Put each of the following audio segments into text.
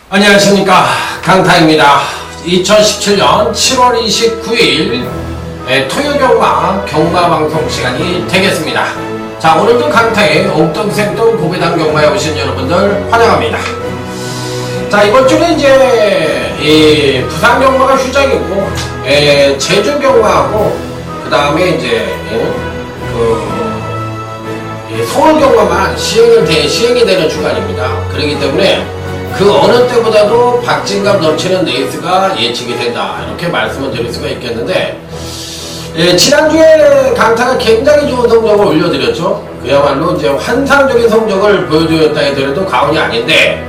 안녕하십니까, 강타입니다. 2017년 7월 29일 토요경마 경마방송 시간이 되겠습니다. 자, 오늘도 강타의 옥동생동 고배당 경마에 오신 여러분들 환영합니다. 자, 이번 주는 이제 이 부산 경마가 휴장이고 제주 경마하고 그 다음에 이제 서울 경마만 시행이 되는 주간입니다. 그렇기 때문에 그 어느 때보다도 박진감 넘치는 레이스가 예측이 된다, 이렇게 말씀을 드릴 수가 있겠는데, 지난주에 강타가 굉장히 좋은 성적을 올려드렸죠. 그야말로 이제 환상적인 성적을 보여드렸다 해도 과언이 아닌데,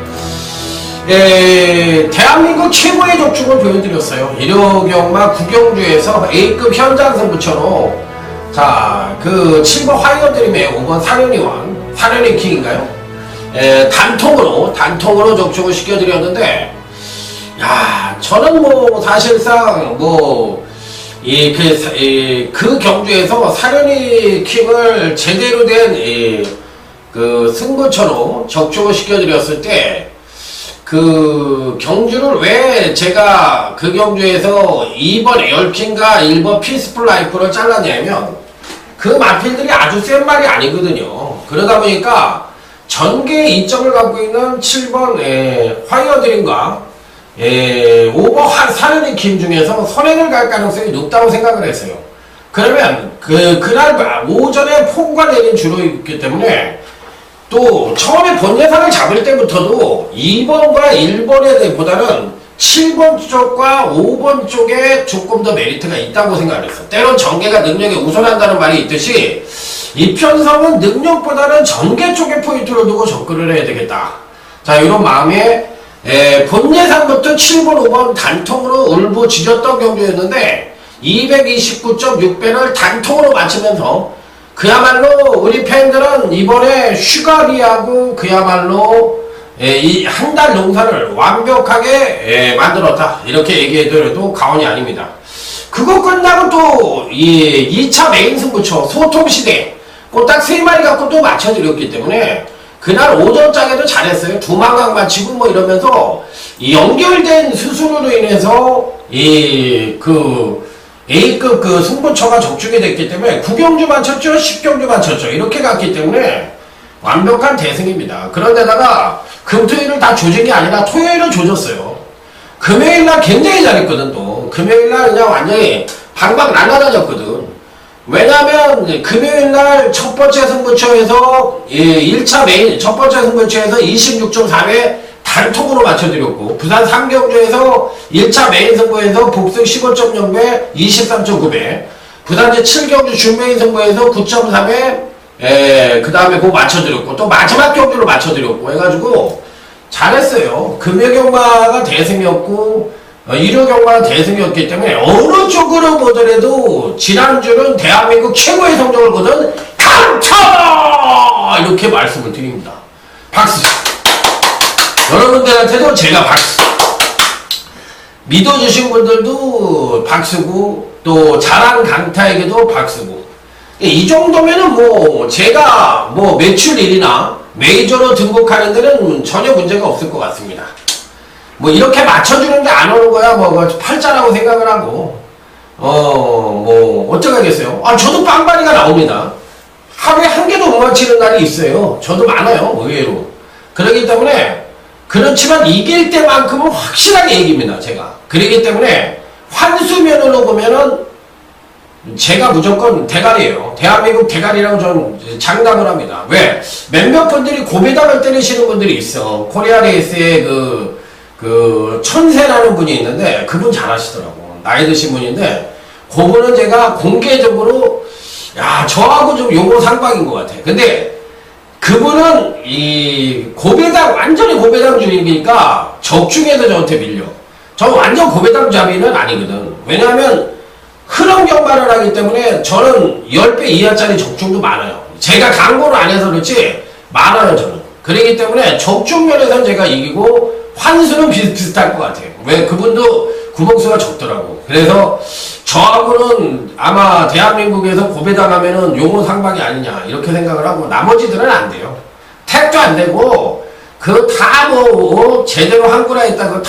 대한민국 최고의 적중을 보여드렸어요. 1호 경마 구경주에서 A급 현장 승부처로, 자, 그 7번 화이어드림의 5번 사련이 킹인가요? 단통으로 적중을 시켜드렸는데, 야, 저는 뭐 사실상 그 경주에서 사련이 킹을 제대로 된 그 승부처로 적중을 시켜드렸을 때, 그 경주를 왜 제가 그 경주에서 2번 에어킹과 1번 피스풀 라이프를 잘랐냐면, 그 마필들이 아주 센 말이 아니거든요. 그러다 보니까 전개 이점을 갖고 있는 7번 화이어드림과 5번 사련이 킴 중에서 선행을 갈 가능성이 높다고 생각을 했어요. 그러면 그날 오전에 폭우가 내린 주로 있기 때문에, 또 처음에 본 예상을 잡을 때부터도 2번과 1번에 보다는 7번 쪽과 5번 쪽에 조금 더 메리트가 있다고 생각을 했어요. 때론 전개가 능력에 우선한다는 말이 있듯이, 이 편성은 능력보다는 전개 쪽에 포인트를 두고 접근을 해야 되겠다. 자, 이런 마음에 본 예상부터 7번, 5번 단통으로 울부짖었던 경주였는데 229.6배를 단통으로 맞추면서 그야말로 우리 팬들은 이번에 슈가리하고 그야말로 이 한 달 농사를 완벽하게 만들었다, 이렇게 얘기해드려도 과언이 아닙니다. 그거 끝나고 또 이 2차 메인 승부처 소통시대 딱 3마리 갖고 또 맞춰드렸기 때문에 그날 오전장에도 잘했어요. 두만강 맞히고 뭐 이러면서 연결된 수순으로 인해서 A급 그 승부처가 적중이 됐기 때문에 9경주 맞췄죠, 10경주 맞췄죠, 이렇게 갔기 때문에 완벽한 대승입니다. 그런데다가 금토일을 다 조진 게 아니라 토요일은 조졌어요. 금요일날 굉장히 잘했거든. 또 금요일날 그냥 완전히 방방 날아다녔거든. 왜냐면 금요일날 첫번째 승부처에서 1차 메인 첫번째 승부처에서 26.4배 단통으로 맞춰드렸고, 부산 3경주에서 1차 메인 승부에서 복승 15.0배 23.9배, 부산 제7경주 준메인 승부에서 9.3배 그 다음에 그거 맞춰드렸고, 또 마지막 경주로 맞춰드렸고 해가지고 잘했어요. 금요경마가 대승이었고 일요경마는 대승이었기 때문에 어느 쪽으로 보더라도 지난주는 대한민국 최고의 성적을 거둔 강타! 이렇게 말씀을 드립니다. 박수! 여러분들한테도 제가 박수! 믿어주신 분들도 박수고, 또 잘한 강타에게도 박수고. 이 정도면은 뭐 제가 뭐 매출일이나 메이저로 등록하는 데는 전혀 문제가 없을 것 같습니다. 뭐 이렇게 맞춰주는데 안 오는 거야 뭐 팔자라고 생각을 하고 뭐 어쩌겠어요. 저도 빵바리가 나옵니다. 하루에 한 개도 못 맞히는 날이 있어요. 저도 많아요, 의외로. 그렇기 때문에, 그렇지만 이길 때만큼은 확실하게 이깁니다, 제가. 그렇기 때문에 환수면으로 보면은 제가 무조건 대가리예요. 대한민국 대가리라고 저는 장담을 합니다. 왜? 몇몇 분들이 고배당을 때리시는 분들이 있어. 코리아레이스의 그 천세라는 분이 있는데 그분 잘하시더라고. 나이 드신 분인데 그분은 제가 공개적으로 저하고 좀 요거 상방인 것 같아. 근데 그분은 이 고배당 완전히 고배당 주의니까 적중해서 저한테 밀려. 저 완전 고배당 잡이는 아니거든. 왜냐하면 흐름 경마를 하기 때문에 저는 10배 이하짜리 적중도 많아요. 제가 광고를 안 해서 그렇지 많아요 저는. 그렇기 때문에 적중면에서는 제가 이기고 환수는 비슷비슷할 것 같아요. 왜 그분도 구멍수가 적더라고. 그래서 저하고는 아마 대한민국에서 고배당하면은 용어 상박이 아니냐 이렇게 생각을 하고 나머지들은 안 돼요. 택도 안 되고 그 다 뭐 제대로 한구나 했다 그거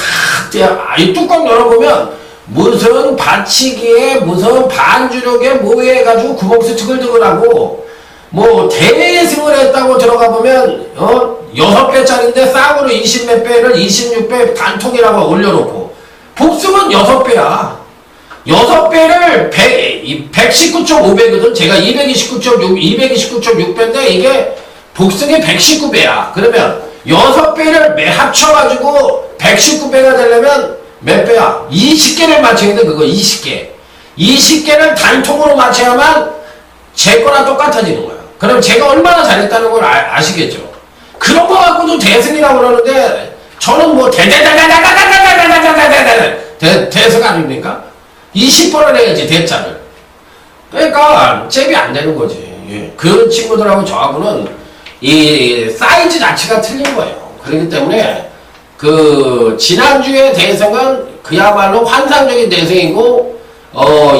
이 뚜껑 열어보면 무슨 받치기에 무슨 반주력에 뭐해 가지고 구멍수 트글트글하고 뭐 대승을 했다고 들어가 보면 6배짜리인데 쌍으로 20몇 배를 26배 단통이라고 올려놓고 복수는 6배야. 6배를 119.5배거든. 제가 229.6배인데 이게 복승이 119배야. 그러면 6배를 합쳐가지고 119배가 되려면 몇 배야? 20개를 맞춰야 돼. 그거 20개. 20개를 단통으로 맞춰야만 제 거랑 똑같아지는 거야. 그럼 제가 얼마나 잘했다는 걸 아시겠죠? 그런 거 갖고도 대승이라고 그러는데 저는 뭐 대승 아닙니까? 20번을 해야지 대자를. 그러니까 잽이 안 되는 거지. 예. 그 친구들하고 저하고는 이 사이즈 자체가 틀린 거예요. 그렇기 때문에 그 지난주의 대승은 그야말로 환상적인 대승이고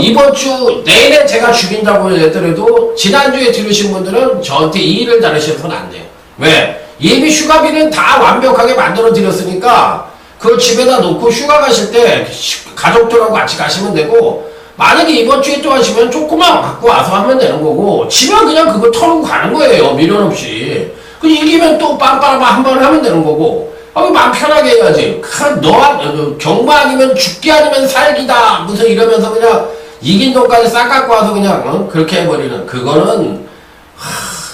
이번 주 내내 제가 죽인다고 했더라도 지난주에 들으신 분들은 저한테 이의를 다루셔서는 안 돼요. 왜? 예비 휴가비는 다 완벽하게 만들어 드렸으니까 그걸 집에다 놓고 휴가 가실 때 가족들하고 같이 가시면 되고 만약에 이번 주에 또 하시면 조금만 갖고 와서 하면 되는 거고 지면 그냥 그거 털고 가는 거예요. 미련 없이. 그 이기면 또 빰빠라마 한 번 하면 되는 거고 마음 편하게 해야지. 경마 아니면 죽기 아니면 살기다 무슨 이러면서 그냥 이긴 돈까지 싹 갖고 와서 그냥 그렇게 해버리는 그거는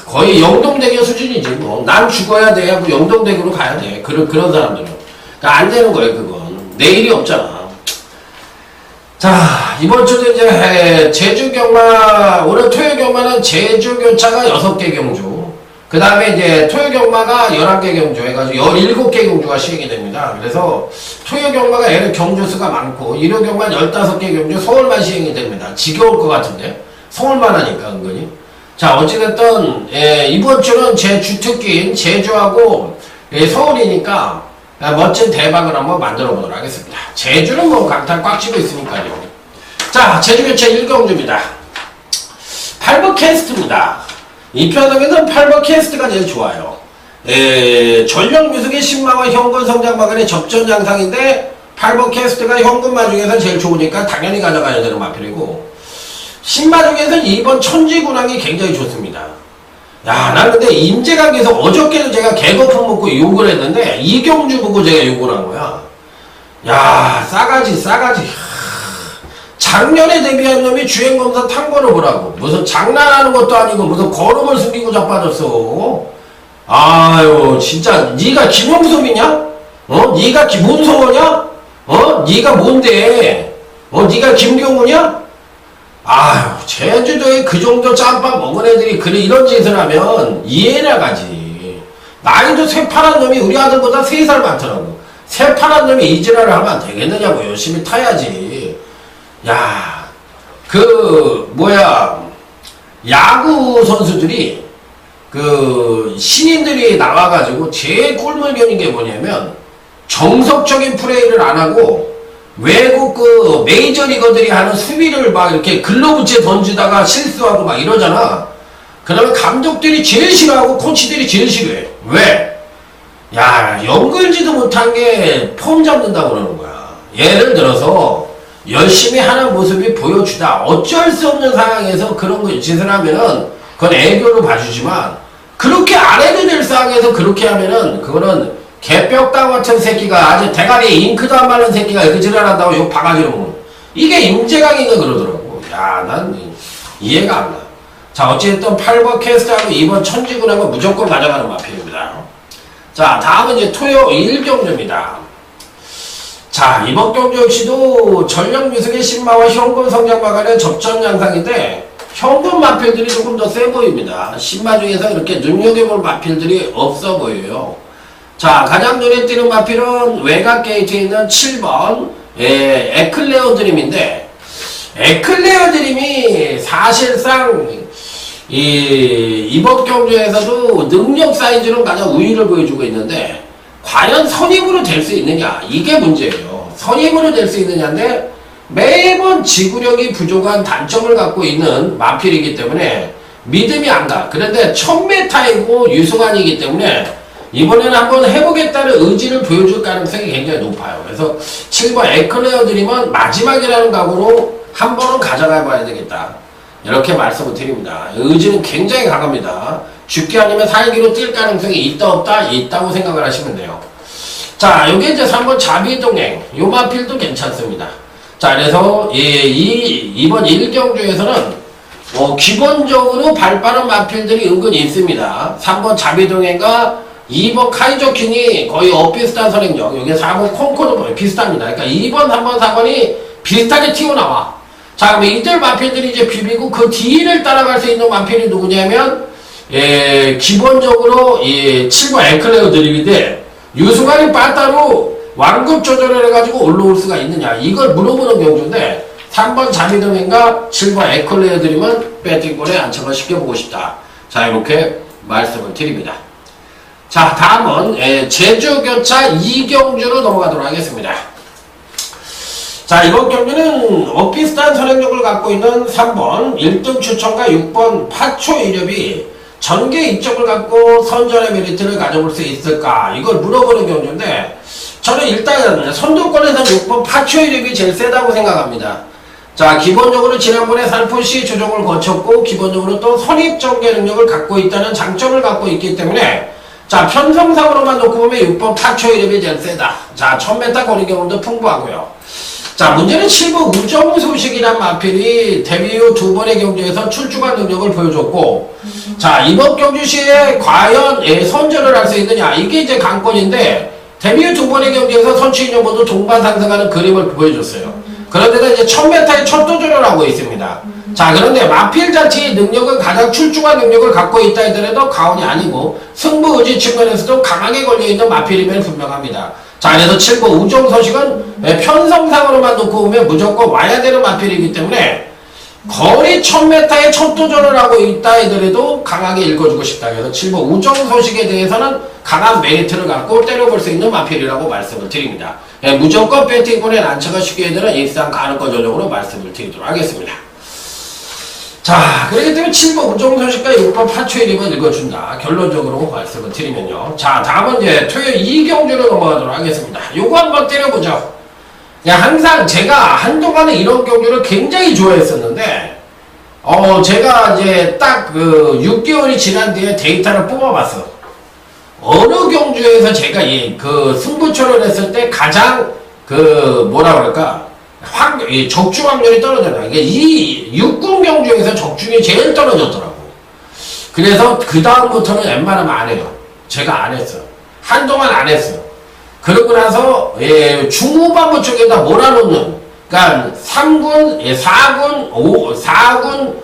거의 영동대교 수준이지 뭐. 난 죽어야 돼 하고 영동대교로 가야 돼. 그런 사람들은. 그러니까 안 되는 거예요 그건. 내일이 없잖아. 자 이번 주도 이제 제주 경마 오늘 토요 경마는 제주 교차가 6개 경주 그 다음에 이제 토요 경마가 11개 경주 해가지고 17개 경주가 시행이 됩니다. 그래서 토요 경마가 얘는 경주수가 많고 일요 경마는 15개 경주 서울만 시행이 됩니다. 지겨울 것 같은데 서울만 하니까 은근히. 자 어찌됐든 이번 주는 제 주특기인 제주하고 서울이니까 멋진 대박을 한번 만들어 보도록 하겠습니다. 제주는 뭐 강탈 꽉 쥐고 있으니까요. 자 제주교차 1경주입니다. 8번 캐스트입니다. 이 편에서는 8번 캐스트가 제일 좋아요. 전력 미숙의 신마와 현금 성장마간의 접전 양상인데 8번 캐스트가 현금마 중에서 제일 좋으니까 당연히 가져가야 되는 마필이고 신마 중에서는 2번 천지군항이 굉장히 좋습니다. 야, 난 근데 임재강에서 어저께도 제가 개거품 먹고 욕을 했는데 이경주 보고 제가 욕을 한 거야. 야, 싸가지. 작년에 데뷔한 놈이 주행검사 탕번을 보라고. 무슨 장난하는 것도 아니고 무슨 걸음을 숨기고 자빠졌어. 아유, 진짜 네가 김용섭이냐? 네가 김문성호냐? 네가 뭔데? 네가 김경우냐? 아유, 제주도에 그 정도 짬밥 먹은 애들이 그래 이런 짓을 하면 이해나 가지. 나이도 새파란 놈이 우리 아들보다 3살 많더라고. 새파란 놈이 이 지랄을 하면 되겠느냐고. 열심히 타야지. 야, 야구 선수들이 신인들이 나와가지고 제일 꿀물견인 게 뭐냐면 정석적인 플레이를 안 하고 외국 메이저리거들이 하는 수비를 막 이렇게 글러브째 던지다가 실수하고 막 이러잖아. 그러면 감독들이 제일 싫어하고 코치들이 제일 싫어해. 왜? 야, 연글지도 못한 게 폼 잡는다고 그러는 거야. 예를 들어서 열심히 하는 모습이 보여주다. 어쩔 수 없는 상황에서 그런 짓을 하면은 그건 애교로 봐주지만 그렇게 안 해도 될 상황에서 그렇게 하면은 그거는 개벽당 같은 새끼가 아주 대가리에 잉크도 안 바른 새끼가 이렇게 지랄한다고 욕 바가지로 먹는 이게 임재강인가 그러더라고. 야, 난 이해가 안 나. 자, 어쨌든 8번 캐스트하고 2번 천지군하고 무조건 가져가는 마필입니다. 자, 다음은 이제 토요 1경주입니다. 자, 이번 경주 역시도 전력 미숙의 신마와 현금 성장마간의 접전 양상인데 현금 마필들이 조금 더 세 보입니다. 신마 중에서 이렇게 눈여겨볼 마필들이 없어 보여요. 자, 가장 눈에 띄는 마필은 외곽 게이트에 있는 7번 에클레어 드림인데 에클레어 드림이 사실상 이번 경주에서도 능력 사이즈는 가장 우위를 보여주고 있는데 과연 선임으로 될 수 있느냐 이게 문제예요. 선임으로 될 수 있느냐인데 매번 지구력이 부족한 단점을 갖고 있는 마필이기 때문에 믿음이 안 가. 그런데 1000m이고 유승환이기 때문에 이번에는 한번 해보겠다는 의지를 보여줄 가능성이 굉장히 높아요. 그래서 7번 에클레어 드림은 마지막이라는 각오로 한 번은 가져가 봐야 되겠다. 이렇게 말씀을 드립니다. 의지는 굉장히 강합니다. 죽기 아니면 살기로 뛸 가능성이 있다 없다? 있다고 생각을 하시면 돼요. 자, 여기 이제 3번 자비동행. 요 마필도 괜찮습니다. 자, 그래서 이번 1경주에서는 기본적으로 발 빠른 마필들이 은근히 있습니다. 3번 자비동행과 2번 카이저킹이 거의 엇비슷한 선행력. 여기 4번 콩코도 비슷합니다. 그러니까 2번, 3번, 4번이 비슷하게 튀어나와. 자, 그럼 이들 마필들이 이제 비비고 그 뒤를 따라갈 수 있는 마필이 누구냐면, 기본적으로 7번 에클레어 드림인데, 유승환이 빠따로 완급 조절을 해가지고 올라올 수가 있느냐. 이걸 물어보는 경주인데, 3번 자비동행과 7번 에클레어 드림은 배팅골에 안착을 시켜보고 싶다. 자, 이렇게 말씀을 드립니다. 자, 다음은 제주교차 2경주로 넘어가도록 하겠습니다. 자, 이번 경주는 엇비슷한 선행력을 갖고 있는 3번 1등 추천과 6번 파초 이력이 전개 이점을 갖고 선전의 메리트를 가져볼 수 있을까? 이걸 물어보는 경주인데 저는 일단 선두권에서 6번 파초 이력이 제일 세다고 생각합니다. 자, 기본적으로 지난번에 살포시 조정을 거쳤고 기본적으로 또 선입 전개 능력을 갖고 있다는 장점을 갖고 있기 때문에 자, 편성상으로만 놓고 보면 6번 파초 이력이 제일 세다. 자, 1000m 거리 경험도 풍부하고요. 자, 문제는 7번 우정소식이란 마필이 데뷔 후 2번의 경주에서 출중한 능력을 보여줬고 자, 이번 경주 시에 과연 선전을 할 수 있느냐 이게 이제 관건인데 데뷔 후 2번의 경주에서 선취 인연보도 동반 상승하는 그림을 보여줬어요. 그런데도 이제 1000m의 첫 도전을 하고 있습니다. 자, 그런데 마필 자체의 능력은 가장 출중한 능력을 갖고 있다 하더라도 과언이 아니고 승부 의지 측면에서도 강하게 걸려있는 마필임을 분명합니다. 자, 그래서 7번 우정서식은 편성상으로만 놓고 보면 무조건 와야 되는 마필이기 때문에 거리 1000m의 첫 도전을 하고 있다 하더라도 강하게 읽어주고 싶다. 그래서 7번 우정서식에 대해서는 강한 메리트를 갖고 때려볼 수 있는 마필이라고 말씀을 드립니다. 무조건 배팅권에 난처가 쉽게 되는 일상 가능권 전용으로 말씀을 드리도록 하겠습니다. 자, 그렇기 때문에 7번 우정서식과 6번 파초의 이름을 읽어준다. 결론적으로 말씀을 드리면요. 자, 다음은 이제 토요일 2경주로 넘어가도록 하겠습니다. 요거 한번 때려보죠. 항상 제가 한동안은 이런 경주를 굉장히 좋아했었는데, 제가 이제 딱 6개월이 지난 뒤에 데이터를 뽑아봤어. 어느 경주에서 제가 승부처를 했을 때 가장 뭐라 그럴까, 적중 확률이 떨어졌나. 이 육군 경주에서 적중이 제일 떨어졌더라고. 그래서 그 다음부터는 웬만하면 안 해요. 제가 안 했어. 한동안 안 했어. 그러고 나서 중후반부 쪽에다 몰아놓는, 그러니까 3군, 4군, 4군,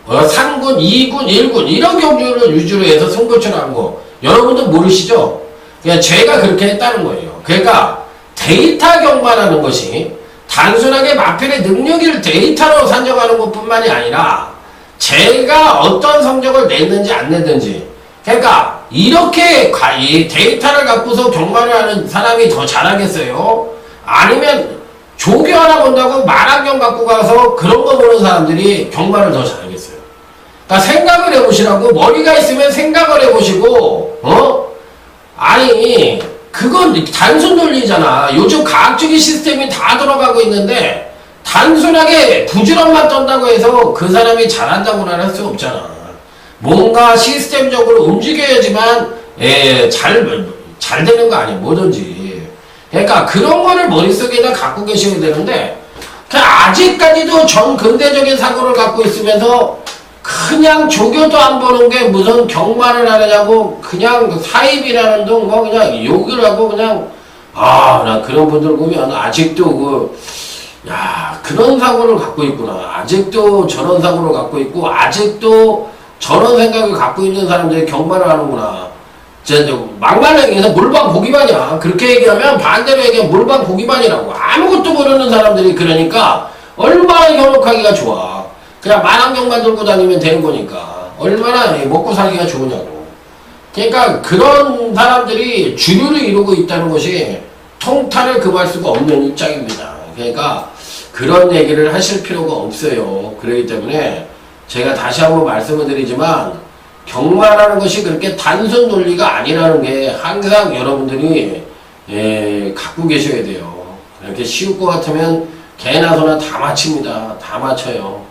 3군, 2군, 1군 이런 경주를 위주로 해서 승부처를 한 거 여러분들 모르시죠? 그냥 제가 그렇게 했다는 거예요. 그러니까 데이터 경마라는 것이 단순하게 마필의 능력을 데이터로 산정하는 것뿐만이 아니라 제가 어떤 성적을 냈는지 안 냈는지, 그러니까 이렇게 이 데이터를 갖고서 경마를 하는 사람이 더 잘하겠어요? 아니면 조교 하나 본다고 만화경 갖고 가서 그런 거 보는 사람들이 경마를 더 잘하겠어요? 그러니까 생각을 해보시라고. 머리가 있으면 생각을 해보시고, 아니 그건 단순 논리잖아. 요즘 과학적인 시스템이 다 들어가고 있는데 단순하게 부지런만 떤다고 해서 그 사람이 잘한다고는 할 수 없잖아. 뭔가 시스템적으로 움직여야지만 잘 되는 거 아니야, 뭐든지. 그러니까 그런 거를 머릿속에다 갖고 계셔야 되는데 그냥 아직까지도 전 근대적인 사고를 갖고 있으면서 그냥 조교도 안 보는 게 무슨 경마를 하느냐고 그냥 사입이라는 둥 뭐 그냥 욕을 하고 그냥 나 그런 분들 보면 아직도 그런 사고를 갖고 있구나. 아직도 저런 사고를 갖고 있고 아직도 저런 생각을 갖고 있는 사람들이 경마를 하는구나. 막말로 얘기해서 물방 보기만이야. 그렇게 얘기하면 반대로 얘기하면 물방 보기만이라고. 아무것도 모르는 사람들이 그러니까 얼마나 현혹하기가 좋아. 그냥 만환경만 들고 다니면 되는 거니까. 얼마나 먹고 살기가 좋으냐고. 그러니까 그런 사람들이 주류를 이루고 있다는 것이 통탄을 금할 수가 없는 입장입니다. 그러니까 그런 얘기를 하실 필요가 없어요. 그렇기 때문에 제가 다시 한번 말씀을 드리지만 경마라는 것이 그렇게 단순 논리가 아니라는 게 항상 여러분들이 갖고 계셔야 돼요. 이렇게 쉬울 것 같으면 개나 소나 다 맞춥니다. 다 맞춰요.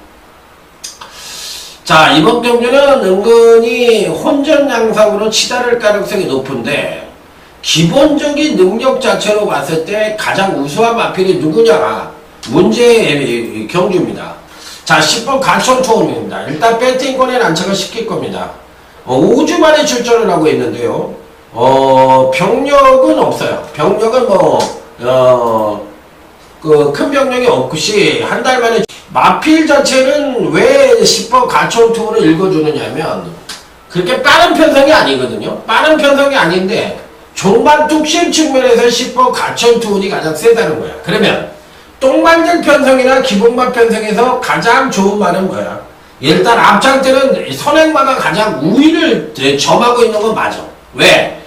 자, 이번 경주는 은근히 혼전양상으로 치달을 가능성이 높은데 기본적인 능력 자체로 봤을 때 가장 우수한 마필이 누구냐 문제의 경주입니다. 자, 10번 가천투혼입니다. 일단 배팅권에 난착을 시킬 겁니다. 5주 만에 출전을 하고 있는데요. 병력은 없어요. 병력은 큰 병력이 없이 한 달 만에 마필 자체는 왜 10번 가천투혼을 읽어주느냐면 그렇게 빠른 편성이 아니거든요. 빠른 편성이 아닌데 종반 뚝심 측면에서 10번 가천투혼이 가장 세다는 거야. 그러면 똥만들 편성이나 기본만 편성에서 가장 좋은 말은 뭐야? 일단 앞장때는 선행마가 가장 우위를 점하고 있는 건 맞아. 왜?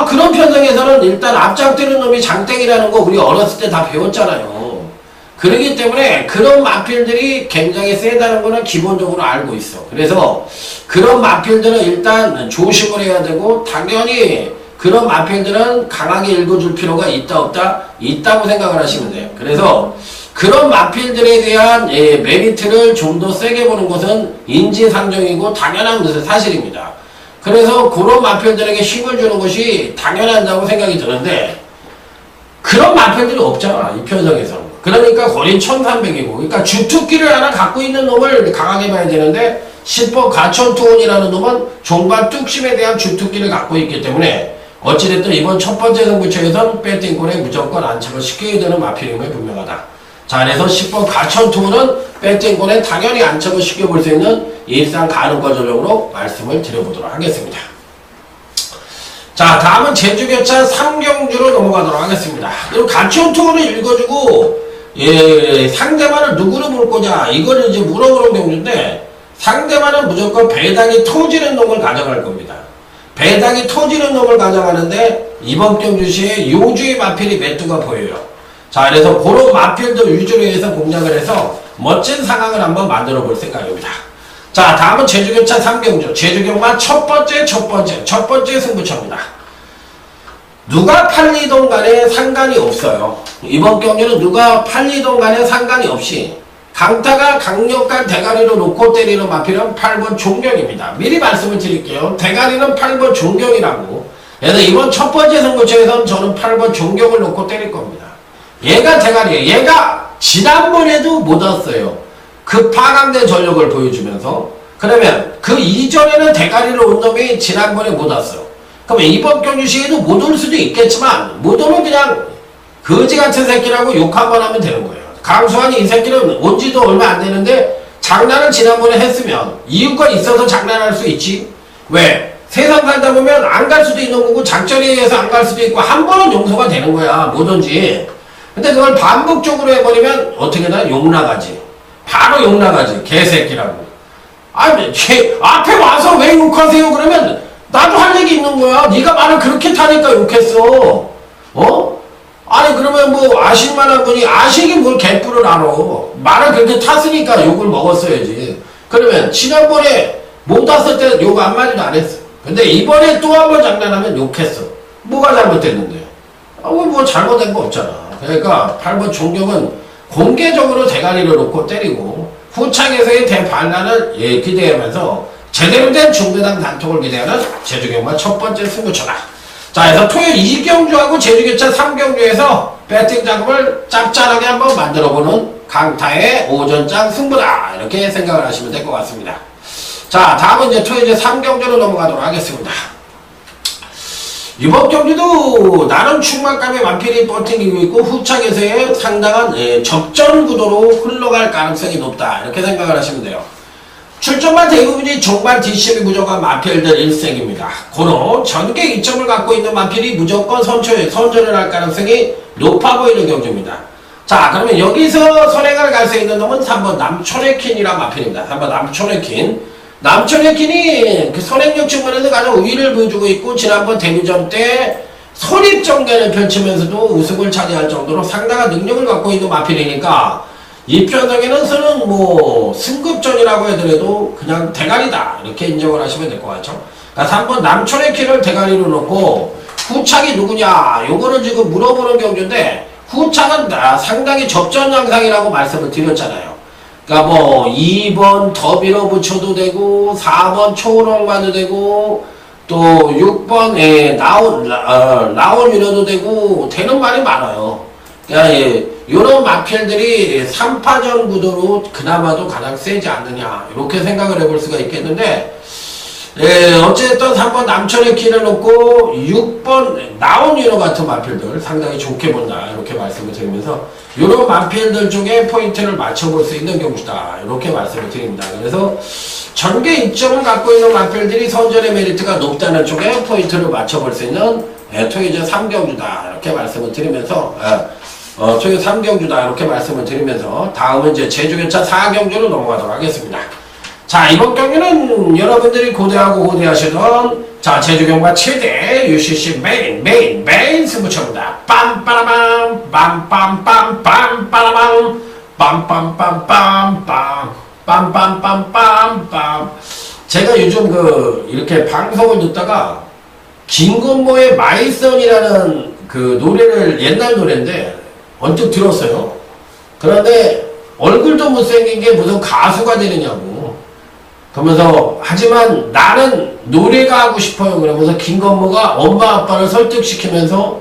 그런 편성에서는 일단 앞장때는 놈이 장땡이라는 거 우리 어렸을 때 다 배웠잖아요. 그렇기 때문에 그런 마필들이 굉장히 세다는 거는 기본적으로 알고 있어. 그래서 그런 마필들은 일단 조심을 해야 되고 당연히 그런 마필들은 강하게 읽어줄 필요가 있다 없다? 있다고 생각을 하시면 돼요. 그래서 그런 마필들에 대한 메리트를 좀 더 세게 보는 것은 인지상정이고 당연한 것은 사실입니다. 그래서 그런 마필들에게 힘을 주는 것이 당연하다고 생각이 드는데 그런 마필들이 없잖아. 이 편성에서. 그러니까 거리 1300이고 그러니까 주특기를 하나 갖고 있는 놈을 강하게 봐야 되는데 10번 가천투혼이라는 놈은 종반 뚝심에 대한 주특기를 갖고 있기 때문에 어찌됐든 이번 첫 번째 승부처에선 배팅권에 무조건 안착을 시켜야 되는 마필임이 분명하다. 자, 그래서 10번 가천투혼은 배팅권에 당연히 안착을 시켜볼 수 있는 일상 가능과 전력으로 말씀을 드려보도록 하겠습니다. 자, 다음은 제주교차 3경주로 넘어가도록 하겠습니다. 그리고 가천투혼을 읽어주고 상대방을 누구로 볼 거냐 이걸 이제 물어보는 경주인데 상대방은 무조건 배당이 터지는 놈을 가져갈 겁니다. 배당이 터지는 놈을 가져가는데 이번 경주시에 요주의 마필이 몇 두가 보여요. 자, 그래서 그런 마필들 위주로 해서 공략을 해서 멋진 상황을 한번 만들어 볼 생각입니다. 자, 다음은 제주교차 3경주 제주경마 첫 번째 승부처입니다. 누가 팔리던 간에 상관이 없어요. 이번 경기는 누가 팔리던 간에 상관이 없이 강타가 강력한 대가리로 놓고 때리는 마필은 8번 종경입니다. 미리 말씀을 드릴게요. 대가리는 8번 종경이라고. 그래서 이번 첫 번째 승부처에서는 저는 8번 종경을 놓고 때릴 겁니다. 얘가 대가리예요. 얘가 지난번에도 못 왔어요. 그 파강된 전력을 보여주면서. 그러면 그 이전에는 대가리를 온 놈이 지난번에 못 왔어. 그럼 이번 경주시에도 못 올 수도 있겠지만 못 오면 그냥 거지같은 새끼라고 욕 한번 하면 되는 거예요. 강수환이 이 새끼는 온 지도 얼마 안 되는데 장난을 지난번에 했으면 이유가 있어서 장난할 수 있지. 왜? 세상 살다 보면 안 갈 수도 있는 거고 작전에 의해서 안 갈 수도 있고 한 번은 용서가 되는 거야. 뭐든지. 근데 그걸 반복적으로 해버리면 어떻게 되나? 욕나가지. 바로 욕나가지. 개새끼라고. 아니 앞에 와서 왜 욕하세요? 그러면 나도 할 얘기 있는 거야. 네가 말을 그렇게 타니까 욕했어. 아니 그러면 뭐 아실만한 분이 아시기 뭘 개뿔을 알아. 말을 그렇게 탔으니까 욕을 먹었어야지. 그러면 지난번에 못 왔을 때 욕 한마디도 안 했어. 근데 이번에 또 한 번 장난하면 욕했어. 뭐가 잘못됐는데? 뭐 잘못된 거 없잖아. 그러니까 8번 종경은 공개적으로 대가리를 놓고 때리고 후창에서의 대반란을 기대하면서 제대로 된 중대당 단통을 기대하는 제주경마 첫 번째 승부처다. 자, 그래서 토요일 2경주하고 제주교차 3경주에서 배팅 자금을 짭짤하게 한번 만들어보는 강타의 오전장 승부다. 이렇게 생각을 하시면 될 것 같습니다. 자, 다음은 이제 토요일 3경주로 넘어가도록 하겠습니다. 이번 경기도 나름 충만감의 완필이 버티고 있고 후창에서의 상당한 접전 구도로 흘러갈 가능성이 높다. 이렇게 생각을 하시면 돼요. 출전만 대부분이 종반 뒷심이 부족한 마필들 일색입니다. 고로 전개 이점을 갖고 있는 마필이 무조건 선전을 할 가능성이 높아 보이는 경주입니다. 자, 그러면 여기서 선행을 갈 수 있는 놈은 3번 남초레킨이란 마필입니다. 3번 남초레킨. 남초레킨이 그 선행력 측면에서 가장 우위를 보여주고 있고, 지난번 데뷔전 때 선입정계를 펼치면서도 우승을 차지할 정도로 상당한 능력을 갖고 있는 마필이니까, 이 편성에서는 뭐 승급전이라고 해더라도 그냥 대가리다 이렇게 인정을 하시면 될 것 같죠. 그러니까 3번 남초레킨을 대가리로 놓고 후착이 누구냐 요거를 지금 물어보는 경주인데, 후착은 상당히 접전 양상이라고 말씀을 드렸잖아요. 그러니까 뭐 2번 더 밀어붙여도 되고 4번 초롱 봐도 되고 또 6번 라온 밀어도 되고 되는 말이 많아요. 그러니까 이런 마필들이 3파전 구도로 그나마도 가장 세지 않느냐 이렇게 생각을 해볼 수가 있겠는데, 어쨌든 3번 남천의 키를 놓고 6번 나온유로 같은 마필들 상당히 좋게 본다 이렇게 말씀을 드리면서, 이런 마필들 중에 포인트를 맞춰볼 수 있는 경주다 이렇게 말씀을 드립니다. 그래서 전개 이점을 갖고 있는 마필들이 선전의 메리트가 높다는 쪽에 포인트를 맞춰볼 수 있는 토요일 3경주다 이렇게 말씀을 드리면서, 토요일 3경주다 이렇게 말씀을 드리면서 다음은 이제 제주교차 4경주로 넘어가도록 하겠습니다. 자, 이번 경기는 여러분들이 고대하시던 자 제주경마 최대 UCC 메인 승부처입니다. 빰빠라밤 빰빰빰빰빰빠라밤 빰빰빰빰빰 빰빰빰빰빰. 제가 요즘 이렇게 방송을 듣다가 김건모의 마이선이라는 그 노래를, 옛날 노래인데 언뜻 들었어요. 그런데 얼굴도 못생긴 게 무슨 가수가 되느냐고. 그러면서 하지만 나는 노래가 하고 싶어요. 그러면서 김건모가 엄마 아빠를 설득시키면서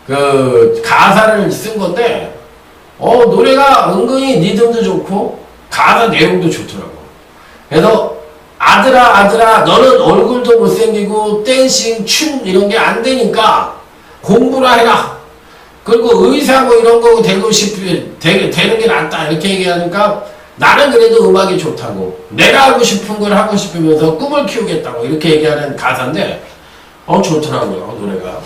그 가사를 쓴 건데, 노래가 은근히 리듬도 좋고 가사 내용도 좋더라고. 그래서 아들아 너는 얼굴도 못생기고 댄싱 춤 이런 게 안 되니까 공부를 해라. 그리고 의사 뭐 이런 거 되는 게 낫다 이렇게 얘기하니까, 나는 그래도 음악이 좋다고, 내가 하고 싶은 걸 하고 싶으면서 꿈을 키우겠다고 이렇게 얘기하는 가사인데 좋더라고요 노래가.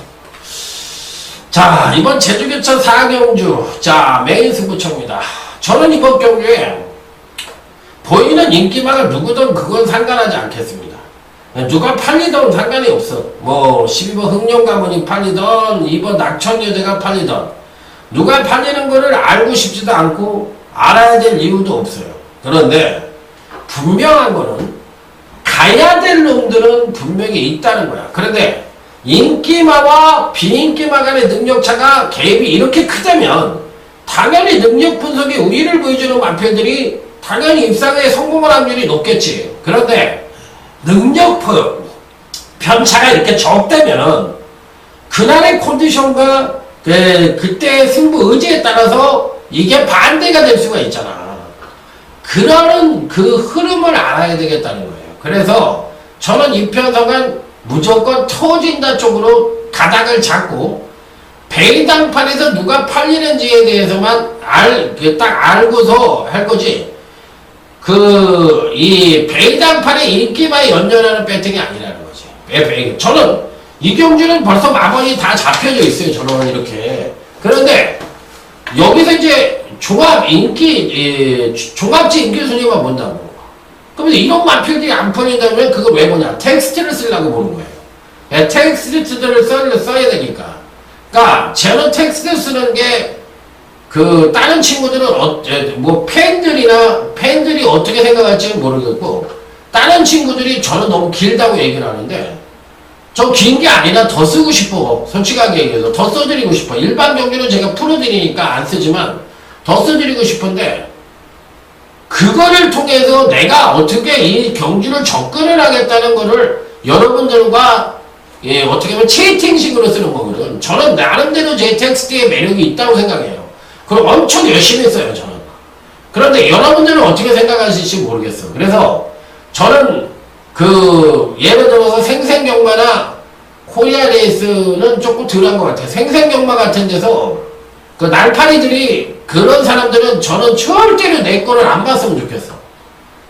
자, 이번 제주교차 4경주 자 메인 승부처입니다. 저는 이번 경주에 보이는 인기망을 누구든 그건 상관하지 않겠습니다. 누가 팔리던 상관이 없어. 뭐 12번 흥룡가문이 팔리던 2번 낙천여대가 팔리던, 누가 팔리는 거를 알고 싶지도 않고 알아야 될 이유도 없어요. 그런데 분명한 거는 가야 될 놈들은 분명히 있다는 거야. 그런데 인기마와 비인기마 간의 능력차가 갭이 이렇게 크다면 당연히 능력 분석에 우위를 보여주는 마필들이 당연히 입상에 성공할 확률이 높겠지. 그런데 능력 편차가 이렇게 적다면 그날의 컨디션과 그때의 승부 의지에 따라서 이게 반대가 될 수가 있잖아. 그러는 그 흐름을 알아야 되겠다는 거예요. 그래서 저는 이 편성은 무조건 터진다 쪽으로 가닥을 잡고, 배당판에서 누가 팔리는지에 대해서만 딱 알고서 할 거지, 이 배당판의 인기만 연연하는 배팅이 아니라는 거지. 저는 이 경주는 벌써 마번이 다 잡혀져 있어요. 저는 이렇게. 그런데 여기서 이제 종합지 인기 순위만 본다고. 그러면 이런 마필들이 안 팔린다면 그걸 왜 보냐? 텍스트를 쓰려고 보는 거예요. 텍스트들을 써야 되니까. 그러니까 저는 텍스트 쓰는 게 다른 친구들은 팬들이 어떻게 생각할지는 모르겠고, 다른 친구들이 저는 너무 길다고 얘기를 하는데, 저 긴 게 아니라 더 쓰고 싶어. 솔직하게 얘기해서 더 써드리고 싶어. 일반 경주는 제가 풀어드리니까 안 쓰지만 더 써드리고 싶은데, 그거를 통해서 내가 어떻게 이 경주를 접근을 하겠다는 거를 여러분들과 어떻게 보면 채팅식으로 쓰는 거거든. 저는 나름대로 제 텍스트에 매력이 있다고 생각해요. 그럼 엄청 열심히 써요 저는. 그런데 여러분들은 어떻게 생각하실지 모르겠어. 그래서 저는 예를 들어서 생생경마나 코리아레이스는 조금 덜한 것 같아요. 생생경마 같은 데서 날파리들이, 그런 사람들은 저는 절대로 내 거를 안 봤으면 좋겠어.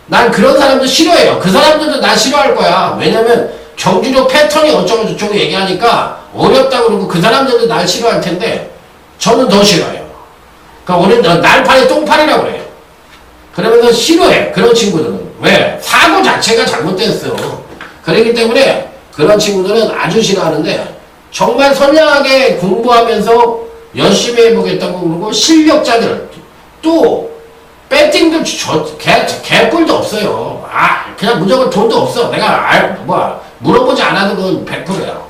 난 그런 사람들 싫어해요. 그 사람들도 나 싫어할 거야. 왜냐면 경주력 패턴이 어쩌고 저쩌고 얘기하니까 어렵다고 그러고 그 사람들도 날 싫어할 텐데 저는 더 싫어요. 그러니까 우리는 날파리 똥파리라고 그래. 그러면서 싫어해. 그런 친구들은. 왜? 사고 자체가 잘못됐어. 그렇기 때문에 그런 친구들은 아주 싫어하는데 정말 선량하게 공부하면서 열심히 해보겠다고 그러고 실력자들 또 배팅도 개뿔도 없어요. 그냥 무조건 돈도 없어. 내가 물어보지 않아도 그건 100%야.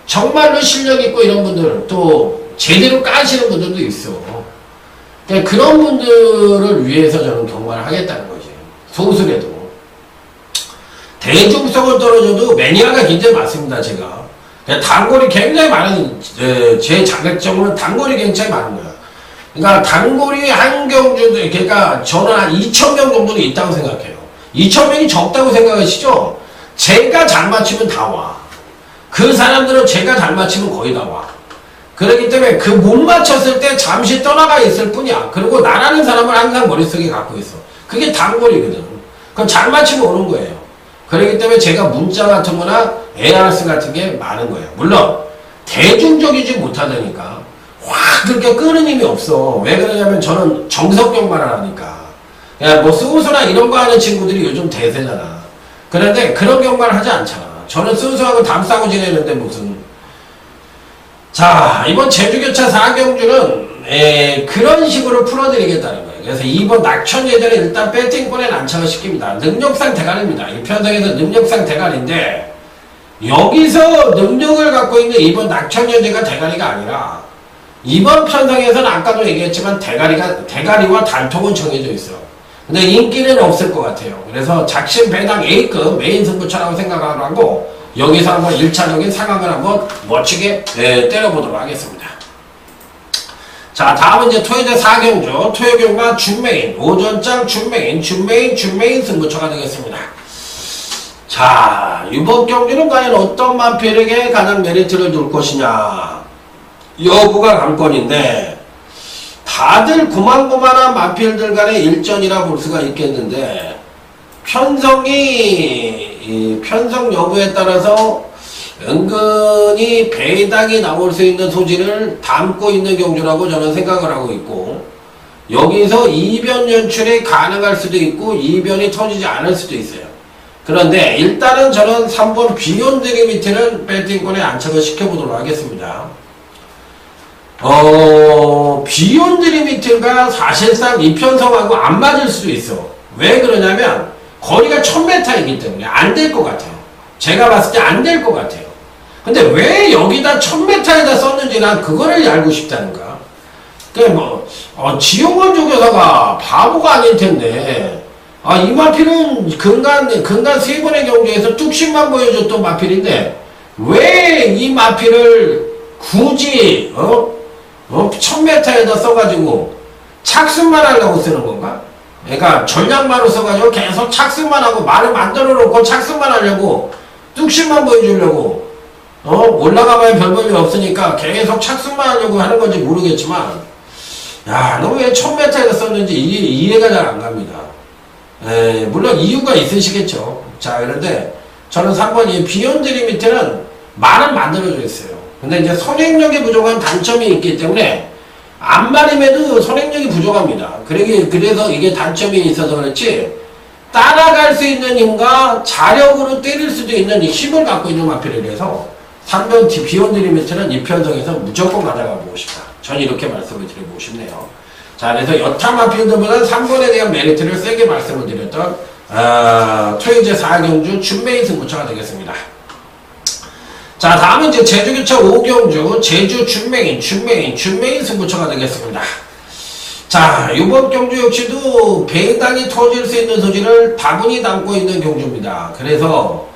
정말로 실력 있고 이런 분들 또 제대로 까시는 분들도 있어. 그러니까 그런 분들을 위해서 저는 경마를 하겠다는 거지. 소수라도. 대중성은 떨어져도 매니아가 굉장히 많습니다. 제가. 단골이 굉장히 많은, 제 자격증은 단골이 굉장히 많은 거야. 그러니까 단골이 한 경주도, 그러니까 저는 한 2,000명 정도는 있다고 생각해요. 2,000명이 적다고 생각하시죠? 제가 잘 맞추면 다 와. 그 사람들은 제가 잘 맞추면 거의 다 와. 그렇기 때문에 그 못 맞췄을 때 잠시 떠나가 있을 뿐이야. 그리고 나라는 사람을 항상 머릿속에 갖고 있어. 그게 단골이거든. 그럼 잘 맞추면 오는 거예요. 그렇기 때문에 제가 문자 같은 거나 ARS 같은 게 많은 거예요. 물론 대중적이지 못하다니까 확 그렇게 끄는 힘이 없어. 왜 그러냐면 저는 정석 경마를 하니까. 야, 뭐 소수나 이런 거 하는 친구들이 요즘 대세잖아. 그런데 그런 경마를 하지 않잖아. 저는 소수하고 담 싸고 지내는데 무슨. 자, 이번 제주교차 4경주는 그런 식으로 풀어드리겠다는 거예요. 그래서 이번 낙천 예전에 일단 배팅권에 난착을 시킵니다. 능력상 대가리입니다. 이 편성에서 능력상 대가리인데 여기서 능력을 갖고 있는 이번 낙천 예제가 대가리가 아니라 이번 편성에서는 아까도 얘기했지만 대가리와 단통은 정해져 있어. 근데 인기는 없을 것 같아요. 그래서 작심 배당 A급 메인 승부처라고 생각하고 여기서 한번 1차적인 상황을 한번 멋지게 때려보도록 하겠습니다. 자, 다음은 이제 토요제 4경주, 토요경마 준메인, 오전장 준메인 승부처가 되겠습니다. 자, 이번 경주는 과연 어떤 마필에게 가장 메리트를 둘 것이냐. 여부가 관건인데, 다들 고만고만한 마필들 간의 일전이라 볼 수가 있겠는데, 편성 여부에 따라서 은근히 배당이 나올 수 있는 소지를 담고 있는 경주라고 저는 생각을 하고 있고 여기서 이변 연출이 가능할 수도 있고 이변이 터지지 않을 수도 있어요. 그런데 일단은 저는 3번 비욘드 리미트는 배팅권에 안착을 시켜보도록 하겠습니다. 비욘드 리미트가 사실상 이 편성하고 안 맞을 수도 있어. 왜 그러냐면 거리가 1000m이기 때문에 안 될 것 같아요. 제가 봤을 때 안 될 것 같아요. 근데 왜 여기다 1000m에다 썼는지 난 그거를 알고 싶다는가. 지용원 조교사가 바보가 아닐 텐데, 이 마필은 근간 3번의 경주에서 뚝심만 보여줬던 마필인데, 왜 이 마필을 굳이, 1000m에다 써가지고 착순만 하려고 쓰는 건가? 그러니까 전략만으로 써가지고 계속 착순만 하고 말을 만들어 놓고 착순만 하려고 뚝심만 보여주려고 올라가봐야 별 볼일 없으니까 계속 착순만 하려고 하는 건지 모르겠지만 야, 너 왜 1000m에다 썼는지 이해가 잘 안 갑니다. 물론 이유가 있으시겠죠. 자, 그런데 저는 3번 이 비욘드 리미트는 말은 만들어져 있어요. 근데 이제 선행력이 부족한 단점이 있기 때문에 앞말임에도 선행력이 부족합니다. 그래서 이게 단점이 있어서 그렇지 따라갈 수 있는 힘과 자력으로 때릴 수도 있는 힘을 갖고 있는 마필이라서 3번 비욘드 리미트는 이 편성에서 무조건 가져가보고 싶다. 전 이렇게 말씀을 드리고 싶네요. 자, 그래서 여타 마필들보다는 3번에 대한 메리트를 세게 말씀을 드렸던 토요제 4경주 준메인 승부처가 되겠습니다. 자, 다음은 이제 제주교차 5경주 제주 준메인 승부처가 되겠습니다. 자, 이번 경주 역시도 배당이 터질 수 있는 소지를 다분히 담고 있는 경주입니다. 그래서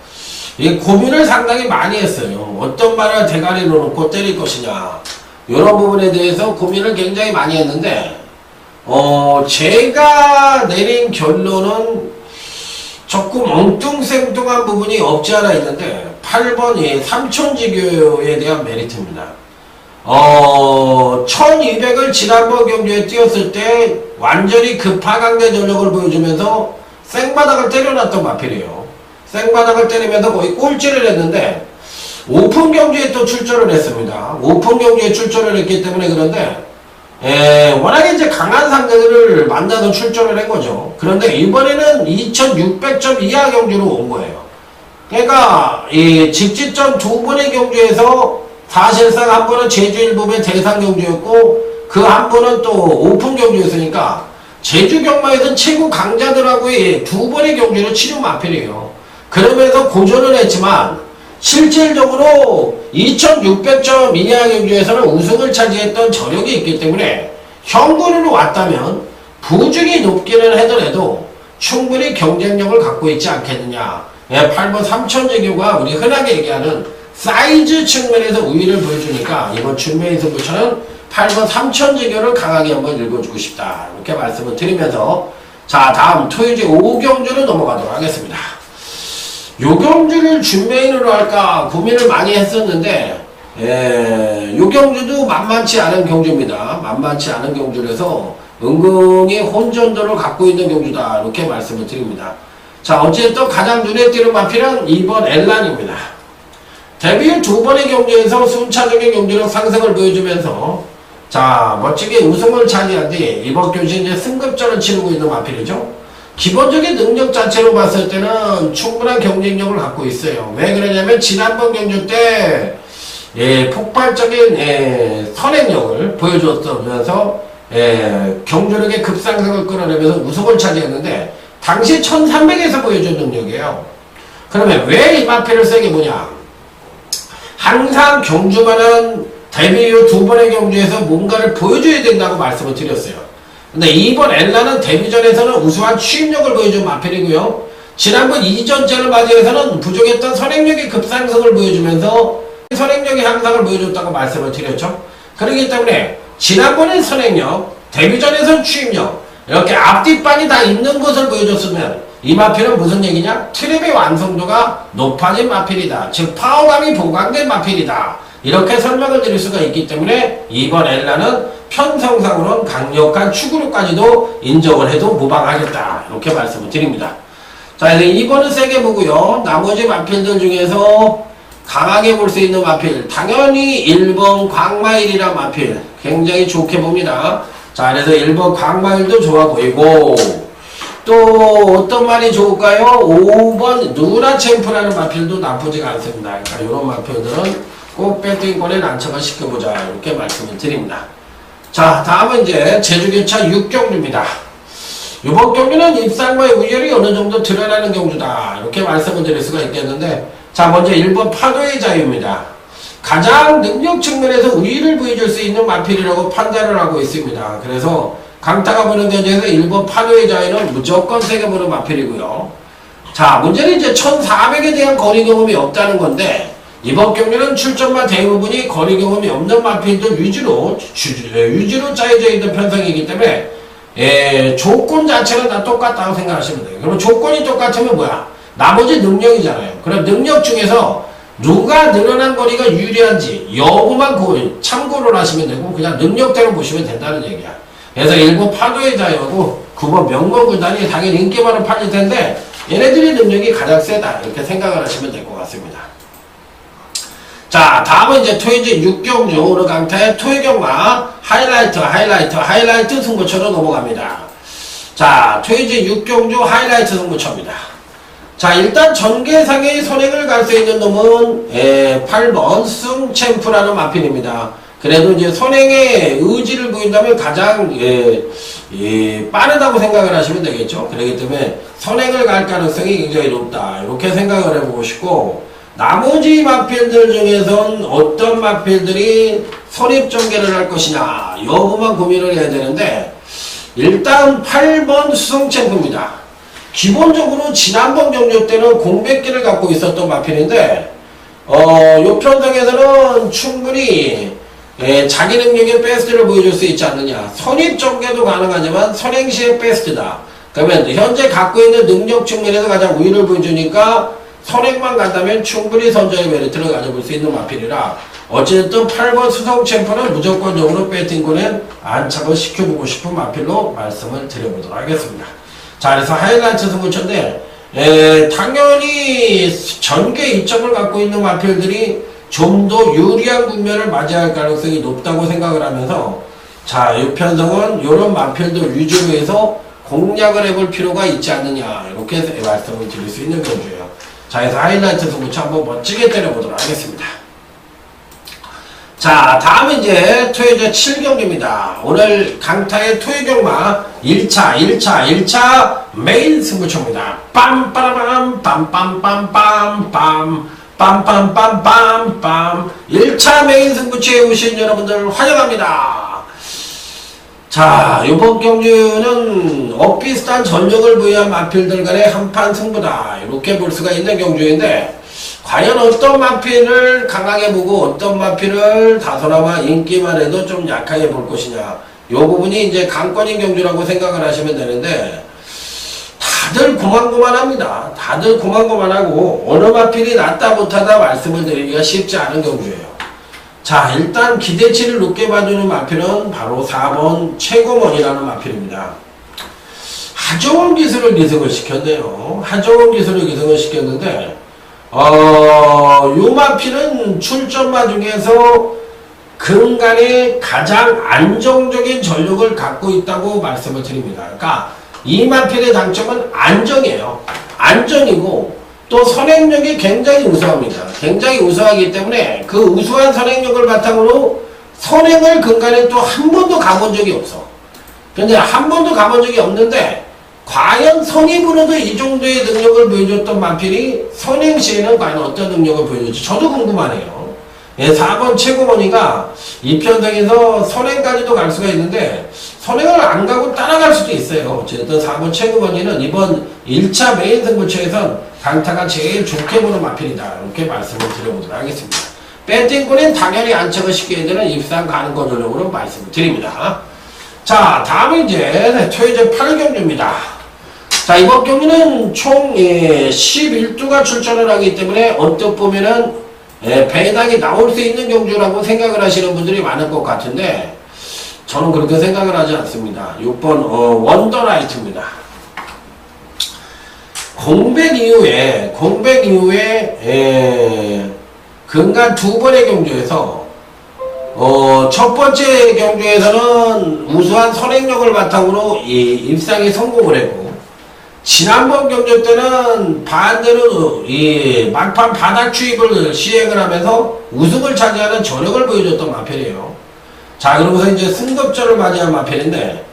이 고민을 상당히 많이 했어요. 어떤 말을 대가리로 놓고 때릴 것이냐 이런 부분에 대해서 고민을 굉장히 많이 했는데 제가 내린 결론은 조금 엉뚱생뚱한 부분이 없지 않아 있는데 8번이 삼촌지교에 대한 메리트입니다. 1200을 지난번 경주에 뛰었을 때 완전히 급하강대 전력을 보여주면서 생바닥을 때려놨던 마필이에요. 생바닥을 때리면서 거의 꼴찌를 했는데 오픈 경주에 또 출전을 했습니다. 오픈 경주에 출전을 했기 때문에 그런데 워낙에 이제 강한 상대들을 만나서 출전을 한 거죠. 그런데 이번에는 2600점 이하 경주로 온 거예요. 그러니까 이 직지점 두 번의 경주에서 사실상 한 번은 제주 일본의 대상 경주였고 그 한 번은 또 오픈 경주였으니까 제주 경마에서는 최고 강자들하고의 두 번의 경주를 치른 마필이에요. 그러면서 고전을 했지만 실질적으로 2600점 이하 경주에서는 우승을 차지했던 저력이 있기 때문에 현군으로 왔다면 부중이 높기는 하더라도 충분히 경쟁력을 갖고 있지 않겠느냐. 8번 삼천제교가 우리 흔하게 얘기하는 사이즈 측면에서 우위를 보여주니까 이번 준비인 승부처는 8번 삼천제교를 강하게 한번 읽어주고 싶다. 이렇게 말씀을 드리면서 자, 다음 토요일 5경주로 넘어가도록 하겠습니다. 요 경주를 준메인으로 할까 고민을 많이 했었는데 요 경주도 만만치 않은 경주입니다. 만만치 않은 경주라서 은근히 혼전도를 갖고 있는 경주다. 이렇게 말씀을 드립니다. 자, 어쨌든 가장 눈에 띄는 마필은 2번 엘란입니다. 데뷔 후 두 번의 경주에서 순차적인 경주력 상승을 보여주면서 자, 멋지게 우승을 차지한 뒤 이번 경주에 이제 승급전을 치르고 있는 마필이죠. 기본적인 능력 자체로 봤을 때는 충분한 경쟁력을 갖고 있어요. 왜 그러냐면 지난번 경주 때 폭발적인 선행력을 보여줬으면서 경주력의 급상승을 끌어내면서 우승을 차지했는데 당시 1300에서 보여준 능력이에요. 그러면 왜 이 마필을 세게 보냐? 항상 경주만은 데뷔 후 두 번의 경주에서 뭔가를 보여줘야 된다고 말씀을 드렸어요. 근데 이번 엘라는 데뷔전에서는 우수한 추임력을 보여준 마필이고요. 지난번 이전전을 맞이해서는 부족했던 선행력의 급상승을 보여주면서 선행력의 향상을 보여줬다고 말씀을 드렸죠. 그렇기 때문에 지난번의 선행력, 데뷔전에선 추임력, 이렇게 앞뒷반이 다 있는 것을 보여줬으면 이 마필은 무슨 얘기냐? 트랩의 완성도가 높아진 마필이다. 즉 파워감이 보강된 마필이다. 이렇게 설명을 드릴 수가 있기 때문에 이번 엘라는 편성상으로는 강력한 축으로까지도 인정을 해도 무방하겠다. 이렇게 말씀을 드립니다. 자, 이제 2번은 세게 보고요. 나머지 마필들 중에서 강하게 볼 수 있는 마필. 당연히 1번 광마일이란 마필. 굉장히 좋게 봅니다. 자, 그래서 1번 광마일도 좋아 보이고, 또 어떤 말이 좋을까요? 5번 누나챔프라는 마필도 나쁘지가 않습니다. 그러니까 이런 마필들은 꼭 배팅권에 난처가 시켜보자. 이렇게 말씀을 드립니다. 자, 다음은 이제 제주교차 6경주입니다. 이번 경주는 입상과의 우열이 어느 정도 드러나는 경주다. 이렇게 말씀을 드릴 수가 있겠는데, 자, 먼저 1번 파도의 자유입니다. 가장 능력 측면에서 우위를 보여줄 수 있는 마필이라고 판단을 하고 있습니다. 그래서 강타가 보는 견제에서 1번 파도의 자유는 무조건 세게 보는 마필이고요. 자, 문제는 이제 1400에 대한 거리 경험이 없다는 건데, 이번 경기는 출전만 대부분이 거리 경험이 없는 마필들 위주로 짜여져 있는 편성이기 때문에 조건 자체는 다 똑같다고 생각하시면 돼요. 그럼 조건이 똑같으면 뭐야? 나머지 능력이잖아요. 그럼 능력 중에서 누가 늘어난 거리가 유리한지 여부만 참고를 하시면 되고 그냥 능력대로 보시면 된다는 얘기야. 그래서 1번 파도의 자유하고 9번 명문군단이 당연히 인기 많은 판일 텐데 얘네들의 능력이 가장 세다. 이렇게 생각을 하시면 될 것 같습니다. 자, 다음은 이제 토요일 6경주 오늘 강타의 토요경마 하이라이트 승부처로 넘어갑니다. 자, 토요일 6경주 하이라이트 승부처입니다. 자, 일단 전개상의 선행을 갈 수 있는 놈은 8번 승챔프라는 마필입니다. 그래도 이제 선행의 의지를 보인다면 가장 빠르다고 생각을 하시면 되겠죠. 그렇기 때문에 선행을 갈 가능성이 굉장히 높다. 이렇게 생각을 해보고 싶고, 나머지 마필들 중에선 어떤 마필들이 선입전개를 할 것이냐 여부만 고민을 해야 되는데, 일단 8번 수성챔프입니다. 기본적으로 지난번 경주 때는 공백기를 갖고 있었던 마필인데 요 편성에서는 충분히 자기 능력의 베스트를 보여줄 수 있지 않느냐. 선입전개도 가능하지만 선행시의 베스트다. 그러면 현재 갖고 있는 능력 측면에서 가장 우위를 보여주니까 선행만 간다면 충분히 선저의 메리트를 가져볼 수 있는 마필이라 어쨌든 8번 수성 챔프는 무조건적으로 배팅권에 안착을 시켜보고 싶은 마필로 말씀을 드려보도록 하겠습니다. 자, 그래서 하이라이트 승부처인데 당연히 전개 이점을 갖고 있는 마필들이 좀 더 유리한 국면을 맞이할 가능성이 높다고 생각을 하면서 자, 이 편성은 이런 마필들 위주로 해서 공략을 해볼 필요가 있지 않느냐, 이렇게 말씀을 드릴 수 있는 경주예요. 자, 그래서 하이라이트 승부처 한번 멋지게 때려보도록 하겠습니다. 자, 다음은 이제 토요제 7경기입니다. 오늘 강타의 토요경마 1차 메인 승부처입니다. 빰빠라밤 빰빰빰빰빰 빰빰빰빰빰 1차 메인 승부처에 오신 여러분들 환영합니다. 자, 이번 경주는 엇비슷한 전력을 부여한 마필들 간의 한판 승부다, 이렇게 볼 수가 있는 경주인데, 과연 어떤 마필을 강하게 보고 어떤 마필을 다소나마 인기만 해도 좀 약하게 볼 것이냐, 이 부분이 이제 강권인 경주라고 생각을 하시면 되는데, 다들 고만고만합니다. 다들 고만고만하고 어느 마필이 낫다 못하다 말씀을 드리기가 쉽지 않은 경주예요. 자, 일단 기대치를 높게 봐주는 마필은 바로 4번 최고먼이라는 마필입니다. 하정원 기술을 기승을 시켰네요. 하정원 기술을 기승을 시켰는데, 요 마필은 출전마 중에서 근간에 가장 안정적인 전력을 갖고 있다고 말씀을 드립니다. 그러니까 이 마필의 장점은 안정이에요. 안정이고 또 선행력이 굉장히 우수합니다. 굉장히 우수하기 때문에 그 우수한 선행력을 바탕으로 선행을 근간에 또 한 번도 가본 적이 없어. 근데 한 번도 가본 적이 없는데, 과연 선입으로도 이 정도의 능력을 보여줬던 마필이 선행 시에는 과연 어떤 능력을 보여줄지 저도 궁금하네요. 예, 4번 최고머니가 이 편성에서 선행까지도 갈 수가 있는데 선행을 안 가고 따라갈 수도 있어요. 어쨌든 4번 최고머니는 이번 1차 메인 승부처에선 강타가 제일 좋게 보는 마필이다, 이렇게 말씀을 드려보도록 하겠습니다. 배팅권은 당연히 안착을 시켜야 되는 입상 가능권 전력으로 말씀을 드립니다. 자, 다음은 이제 토요제 8경주입니다. 자, 이번 경기는 총 11두가 출전을 하기 때문에 언뜻 보면은 배당이 나올 수 있는 경주라고 생각을 하시는 분들이 많을 것 같은데, 저는 그렇게 생각을 하지 않습니다. 6번 원더라이트입니다. 공백 이후에 근간 두 번의 경주에서 첫 번째 경주에서는 우수한 선행력을 바탕으로 입상에 성공을 했고, 지난번 경주 때는 반대로 막판 바닥 추입을 시행을 하면서 우승을 차지하는 저력을 보여줬던 마필이에요. 자, 그러면서 이제 승급전을 맞이한 마필인데,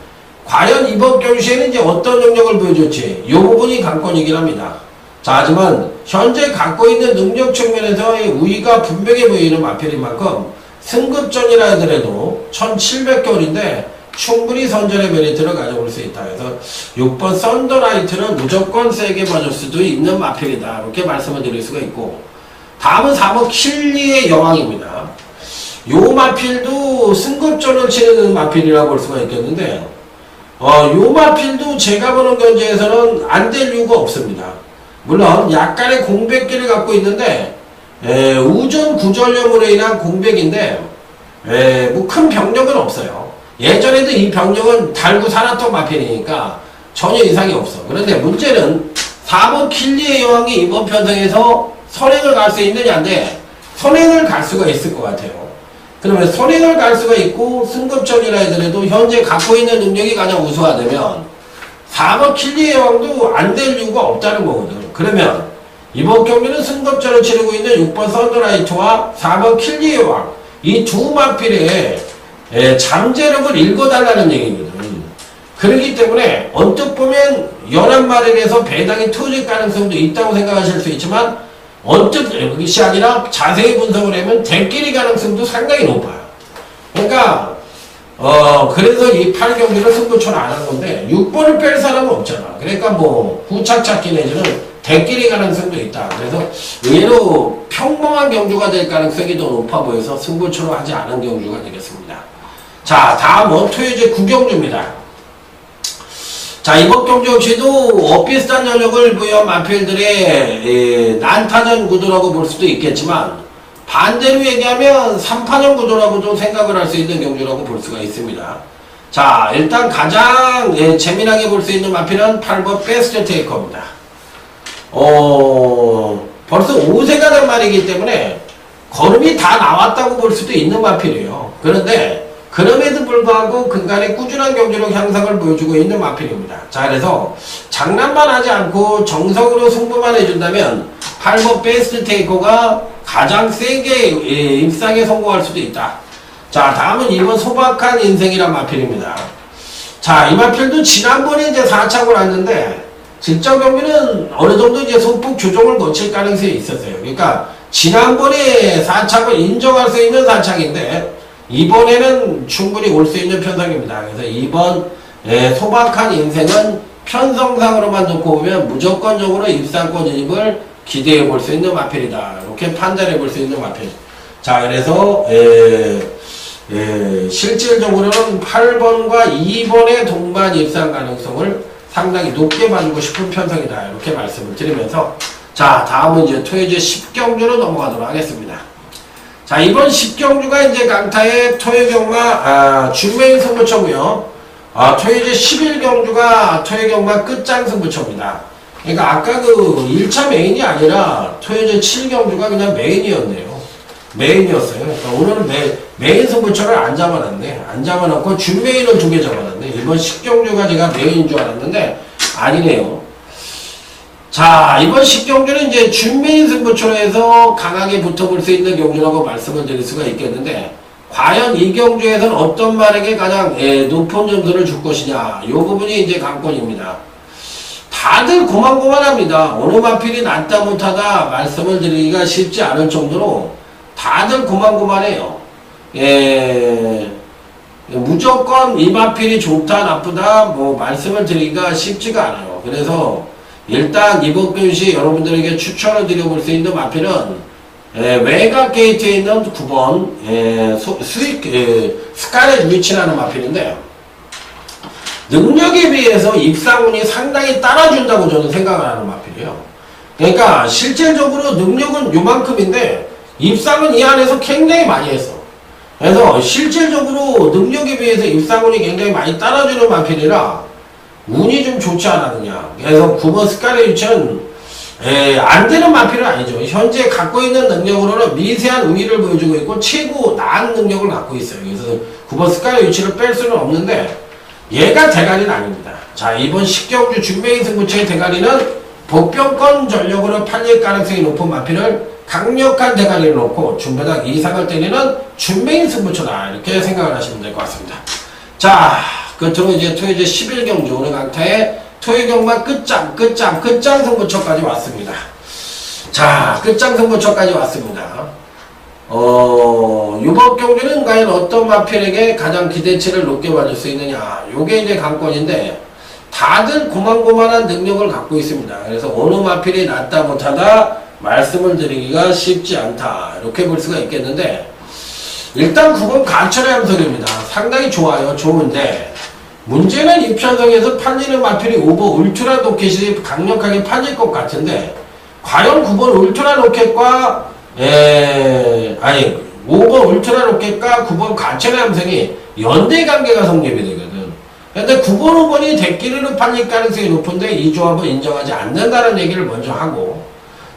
과연 이번 경주에는 이제 어떤 능력을 보여줬지, 이 부분이 관건이긴 합니다. 자, 하지만 현재 갖고 있는 능력 측면에서의 우위가 분명해 보이는 마필인 만큼 승급전이라 하더라도 1700개월인데 충분히 선전의 메리트를 가져올 수 있다. 그래서 6번 썬더라이트는 무조건 세게 봐줄 수도 있는 마필이다, 이렇게 말씀을 드릴 수가 있고, 다음은 4번 킬리의 여왕입니다. 요 마필도 승급전을 치는 마필이라고 볼 수가 있겠는데, 요 마필도 제가 보는 견제에서는 안 될 이유가 없습니다. 물론 약간의 공백기를 갖고 있는데, 우전 구전염으로 인한 공백인데, 뭐 큰 병력은 없어요. 예전에도 이 병력은 달고 살았던 마필이니까 전혀 이상이 없어. 그런데 문제는 4번 킬리의 여왕이 이번 편성에서 선행을 갈 수 있느냐인데, 선행을 갈 수가 있을 것 같아요. 그러면 선행을 갈 수가 있고 승급전이라 하더라도 현재 갖고 있는 능력이 가장 우수하다면 4번 킬리의 여왕도 안 될 이유가 없다는 거거든. 그러면 이번 경기는 승급전을 치르고 있는 6번 썬더라이트와 4번 킬리의 여왕, 이 두 마필의 잠재력을 읽어달라는 얘기거든. 그렇기 때문에 언뜻 보면 11마리에서 배당이 터질 가능성도 있다고 생각하실 수 있지만, 언뜻 것이 아니라 자세히 분석을 하면 대끼리 가능성도 상당히 높아요. 그러니까 그래서 이 8경기를 승부처는 안 한 건데, 6번을 뺄 사람은 없잖아. 그러니까 뭐 후착착기 내지는 대끼리 가능성도 있다. 그래서 의외로 평범한 경주가 될 가능성이 더 높아 보여서 승부처로 하지 않은 경주가 되겠습니다. 자, 다음은 토요제 9경주입니다. 자, 이번 경주 역시도 엇비슷한 전력을 부여한 마필들의 난타전 구도라고 볼 수도 있겠지만, 반대로 얘기하면 3파전 구도라고도 생각을 할 수 있는 경주라고 볼 수가 있습니다. 자, 일단 가장 재미나게 볼 수 있는 마필은 8번 베스트 테이커입니다. 벌써 5세가 된 말이기 때문에 걸음이 다 나왔다고 볼 수도 있는 마필이에요. 그런데 그럼에도 불구하고 근간에 꾸준한 경제력 향상을 보여주고 있는 마필입니다. 자, 그래서 장난만 하지 않고 정석으로 승부만 해준다면 8번 베스트 테이커가 가장 세게 입상에 성공할 수도 있다. 자, 다음은 2번 소박한 인생이란 마필입니다. 자, 이 마필도 지난번에 이제 4착을 왔는데 직접 경기는 어느 정도 이제 소폭 조정을 거칠 가능성이 있었어요. 그러니까 지난번에 4착을 인정할 수 있는 4착인데 이번에는 충분히 올 수 있는 편성입니다. 그래서 이번 소박한 인생은 편성상으로만 놓고 보면 무조건적으로 입상권 진입을 기대해 볼 수 있는 마필이다. 이렇게 판단해 볼 수 있는 마필. 자, 그래서 실질적으로는 8번과 2번의 동반 입상 가능성을 상당히 높게 봐주고 싶은 편성이다. 이렇게 말씀을 드리면서 자, 다음은 이제 토요제 10경주로 넘어가도록 하겠습니다. 자, 이번 10경주가 이제 강타의 토요경마 중메인 승부처고요. 토요제 11경주가 토요경마 끝장 승부처입니다. 그러니까 아까 그 1차 메인이 아니라 토요제 7경주가 그냥 메인이었네요. 메인이었어요. 그러니까 오늘은 메인 승부처를 안 잡아놨네. 안 잡아놓고 준메인을 2개 잡아놨네. 이번 10경주가 제가 메인인 줄 알았는데 아니네요. 자, 이번 10경주는 이제 준메인 승부처로 해서 강하게 붙어볼 수 있는 경주라고 말씀을 드릴 수가 있겠는데 과연 이 경주에서는 어떤 말에게 가장 높은 점수를 줄 것이냐, 이 부분이 이제 관건입니다. 다들 고만고만합니다. 어느 마필이 낫다 못하다 말씀을 드리기가 쉽지 않을 정도로 다들 고만고만해요. 무조건 이 마필이 좋다 나쁘다 뭐 말씀을 드리기가 쉽지가 않아요. 그래서 일단 이번 경시 여러분들에게 추천을 드려볼 수 있는 마필은 외곽 게이트에 있는 9번 스카렛 위치라는 마필인데 능력에 비해서 입상운이 상당히 따라준다고 저는 생각을 하는 마필이에요. 그러니까 실질적으로 능력은 요만큼인데 입상은 이 안에서 굉장히 많이 했어. 그래서 실질적으로 능력에 비해서 입상운이 굉장히 많이 따라주는 마필이라 운이 좀 좋지 않았느냐. 그래서 9번 스카렛 위치는 안 되는 마필은 아니죠. 현재 갖고 있는 능력으로는 미세한 우위를 보여주고 있고 최고 나은 능력을 갖고 있어요. 그래서 9번 스카렛 위치를 뺄 수는 없는데 얘가 대가리는 아닙니다. 자, 이번 10경주 준메인 승부처의 대가리는 복병권 전력으로 팔릴 가능성이 높은 마필을 강력한 대가리를 놓고 준배당 이상을 때리는 준메인 승부처다. 이렇게 생각을 하시면 될 것 같습니다. 자, 끝으로 이제 토요제 11경주 오늘 강타의 토요경마 끝장 승부처까지 왔습니다. 자, 끝장 승부처까지 왔습니다. 이번 경주는 과연 어떤 마필에게 가장 기대치를 높게 받을 수 있느냐. 요게 이제 관건인데 다들 고만고만한 능력을 갖고 있습니다. 그래서 어느 마필이 낫다 못하다 말씀을 드리기가 쉽지 않다. 이렇게 볼 수가 있겠는데 일단 9번 가철의 함성입니다. 상당히 좋아요. 좋은데 문제는 이 편성에서 팔리는 마필이 5번 울트라 로켓이 강력하게 팔릴 것 같은데 과연 9번 울트라 로켓과 5번 울트라 로켓과 9번 가철의 함성이 연대 관계가 성립이 되거든. 근데 9번, 5번이 대끼리로 팔릴 가능성이 높은데 이 조합을 인정하지 않는다는 얘기를 먼저 하고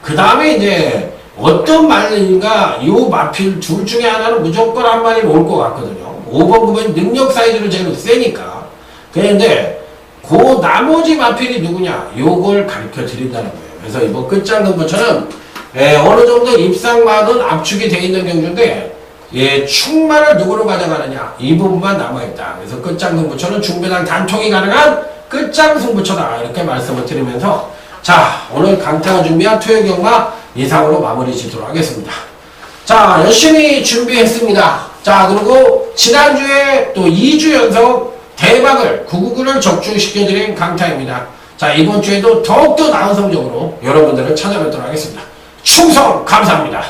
그 다음에 이제 어떤 말인가 이 마필 둘 중에 하나는 무조건 한 마리는 올 것 같거든요. 5번, 9번이 능력 사이즈로 제일 세니까. 그런데 그 나머지 마필이 누구냐? 요걸 가르쳐 드린다는 거예요. 그래서 이번 끝장 승부처는 어느 정도 입상만은 압축이 되어 있는 경주인데 충만을 누구로 가져가느냐? 이 부분만 남아있다. 그래서 끝장 승부처는 중배당 단통이 가능한 끝장 승부처다. 이렇게 말씀을 드리면서 자, 오늘 강타가 준비한 토요경마 이상으로 마무리 짓도록 하겠습니다. 자, 열심히 준비했습니다. 자, 그리고 지난주에 또 2주 연속 대박을 999를 적중시켜드린 강타입니다. 자, 이번 주에도 더욱더 나은 성적으로 여러분들을 찾아뵙도록 하겠습니다. 충성 감사합니다.